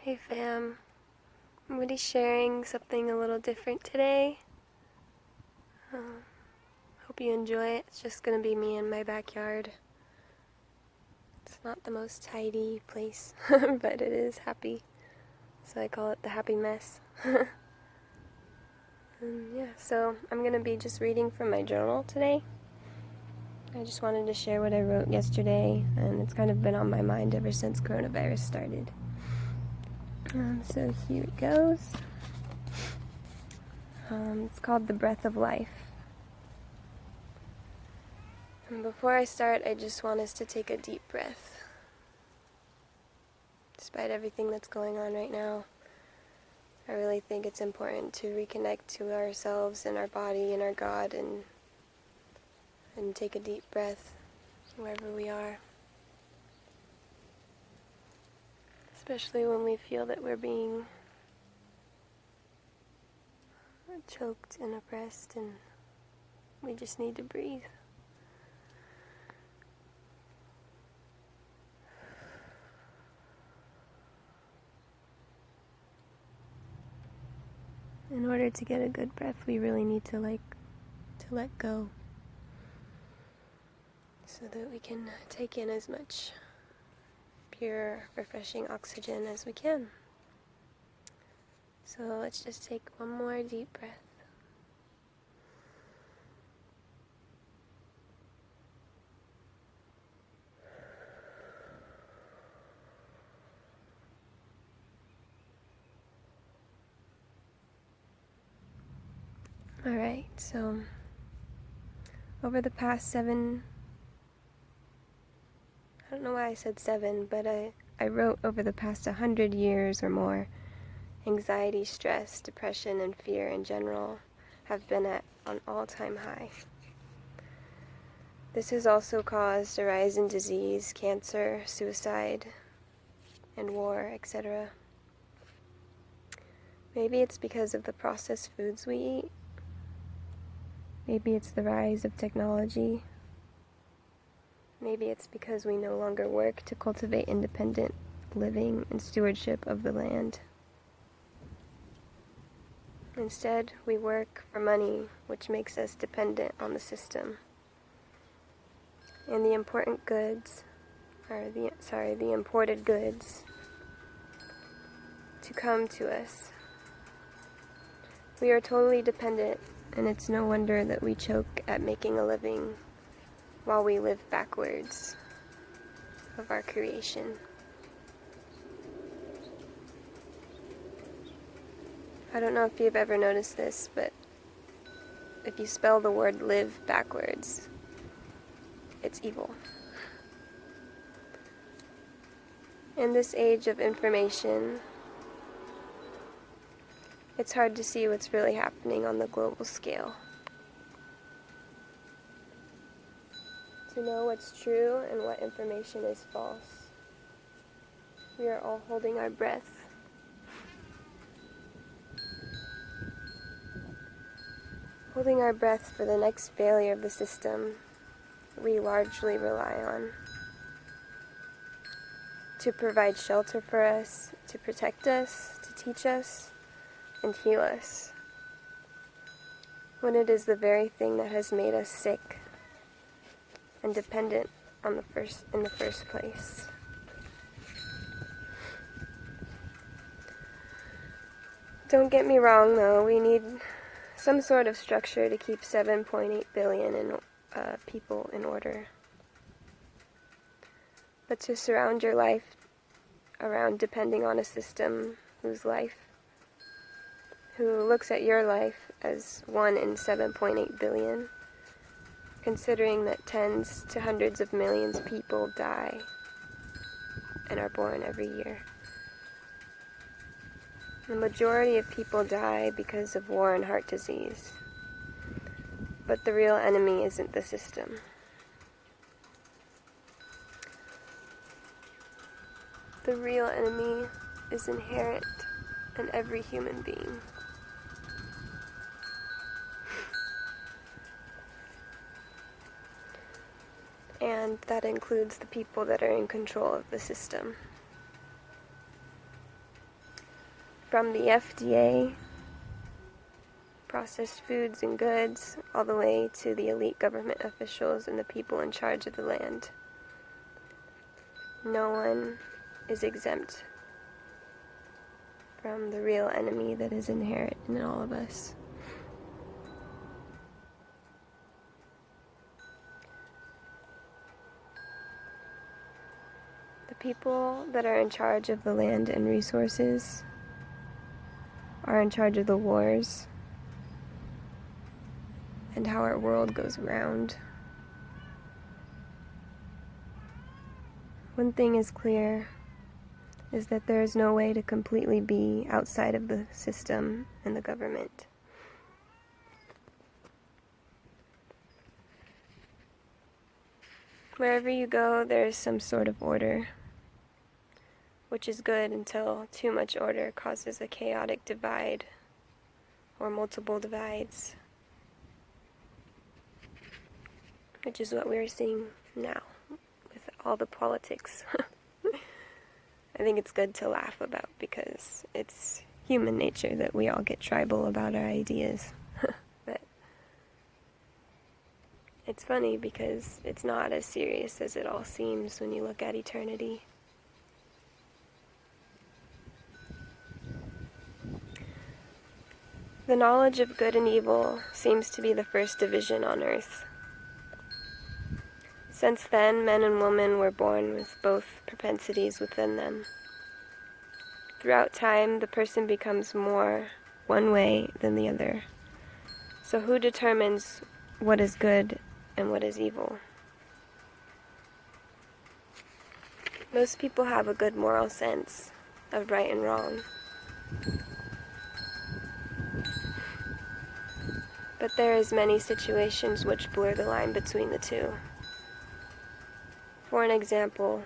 Hey fam, I'm going to be sharing something a little different today. Hope you enjoy it. It's just going to be me in my backyard. It's not the most tidy place, but it is happy. So I call it the happy mess. So I'm going to be just reading from my journal today. I just wanted to share what I wrote yesterday, and it's kind of been on my mind ever since coronavirus started. So here it goes. It's called The Breath of Life. And before I start, I just want us to take a deep breath. Despite everything that's going on right now, I really think it's important to reconnect to ourselves and our body and our God and take a deep breath wherever we are. Especially when we feel that we're being choked and oppressed and we just need to breathe. In order to get a good breath, we really need to let go, so that we can take in as much pure, refreshing oxygen as we can. So let's just take one more deep breath. Alright, so over the past I don't know why I said 7, but I wrote over the past 100 years or more, anxiety, stress, depression, and fear in general have been at an all-time high. This has also caused a rise in disease, cancer, suicide, and war, etc. Maybe it's because of the processed foods we eat. Maybe it's the rise of technology. Maybe it's because we no longer work to cultivate independent living and stewardship of the land. Instead, we work for money, which makes us dependent on the system. And the imported goods to come to us. We are totally dependent, and it's no wonder that we choke at making a living while we live backwards of our creation. I don't know if you've ever noticed this, but if you spell the word live backwards, it's evil. In this age of information, it's hard to see what's really happening on the global scale. To know what's true and what information is false. We are all holding our breath. Holding our breath for the next failure of the system we largely rely on. To provide shelter for us, to protect us, to teach us, and heal us. When it is the very thing that has made us sick and dependent in the first place. Don't get me wrong, though. We need some sort of structure to keep 7.8 billion people in order. But to surround your life around depending on a system who looks at your life as 1 in 7.8 billion, considering that tens to hundreds of millions of people die and are born every year. The majority of people die because of war and heart disease. But the real enemy isn't the system. The real enemy is inherent in every human being. And that includes the people that are in control of the system. from the FDA, processed foods and goods, all the way to the elite government officials and the people in charge of the land. No one is exempt from the real enemy that is inherent in all of us. The people that are in charge of the land and resources are in charge of the wars and how our world goes round. One thing is clear, is that there is no way to completely be outside of the system and the government. Wherever you go, there is some sort of order, which is good until too much order causes a chaotic divide or multiple divides, which is what we're seeing now with all the politics. I think it's good to laugh about because it's human nature that we all get tribal about our ideas. But it's funny because it's not as serious as it all seems when you look at eternity. The knowledge of good and evil seems to be the first division on earth. Since then, men and women were born with both propensities within them. Throughout time, the person becomes more one way than the other. So who determines what is good and what is evil? Most people have a good moral sense of right and wrong. But there is many situations which blur the line between the two. For an example,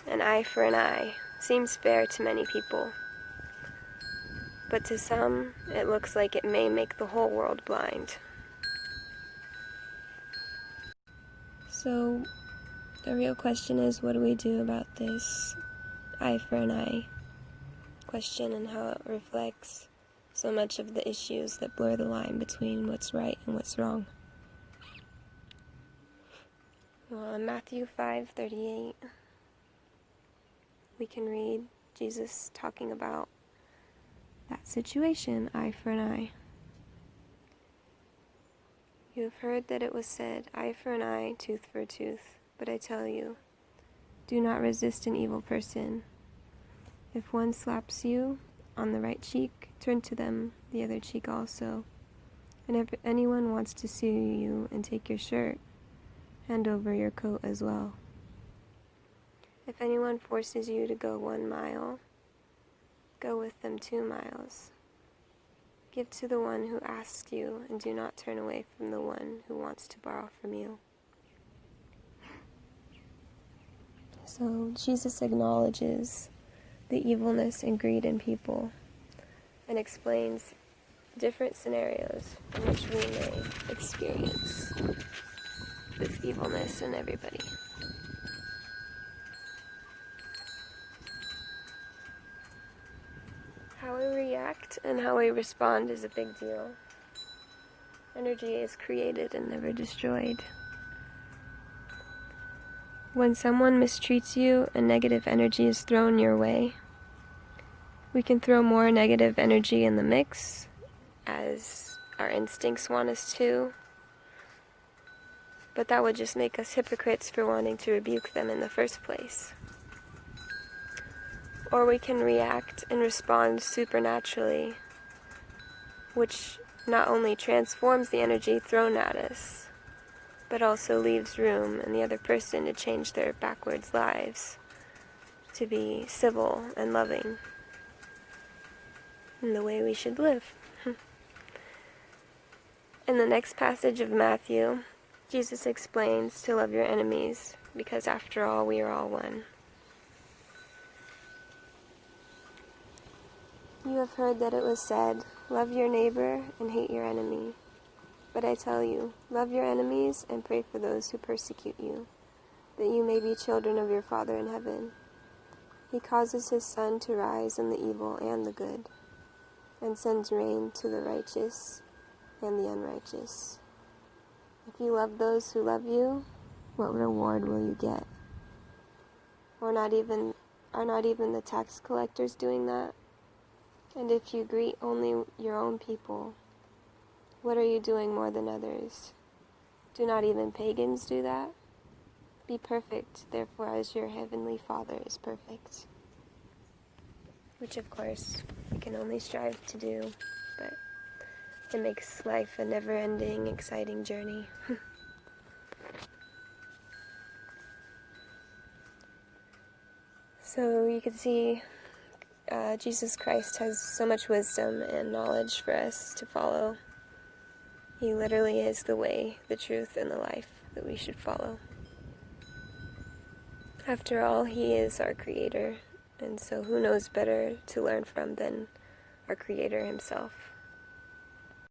an eye for an eye seems fair to many people. But to some, it looks like it may make the whole world blind. So, the real question is, what do we do about this eye for an eye question and how it reflects so much of the issues that blur the line between what's right and what's wrong? Well, in Matthew 5:38, we can read Jesus talking about that situation, eye for an eye. You have heard that it was said, eye for an eye, tooth for a tooth. But I tell you, do not resist an evil person. If one slaps you on the right cheek, turn to them the other cheek also. And if anyone wants to sue you and take your shirt, hand over your coat as well. If anyone forces you to go 1 mile, go with them 2 miles. Give to the one who asks you, and do not turn away from the one who wants to borrow from you. So Jesus acknowledges the evilness and greed in people and explains different scenarios in which we may experience this evilness in everybody. How we react and how we respond is a big deal. Energy is created and never destroyed. When someone mistreats you and negative energy is thrown your way, we can throw more negative energy in the mix, as our instincts want us to, but that would just make us hypocrites for wanting to rebuke them in the first place. Or we can react and respond supernaturally, which not only transforms the energy thrown at us, but also leaves room in the other person to change their backwards lives, to be civil and loving in the way we should live. In the next passage of Matthew, Jesus explains to love your enemies, because after all, we are all one. You have heard that it was said, love your neighbor and hate your enemy. But I tell you, love your enemies and pray for those who persecute you, that you may be children of your Father in heaven. He causes his sun to rise on the evil and the good, and sends rain to the righteous and the unrighteous. If you love those who love you, what reward will you get? Are not even the tax collectors doing that? And if you greet only your own people, what are you doing more than others? Do not even pagans do that? Be perfect, therefore, as your heavenly Father is perfect. Which, of course, we can only strive to do, but it makes life a never-ending, exciting journey. So you can see Jesus Christ has so much wisdom and knowledge for us to follow. He literally is the way, the truth, and the life that we should follow. After all, He is our Creator, and so who knows better to learn from than our Creator Himself.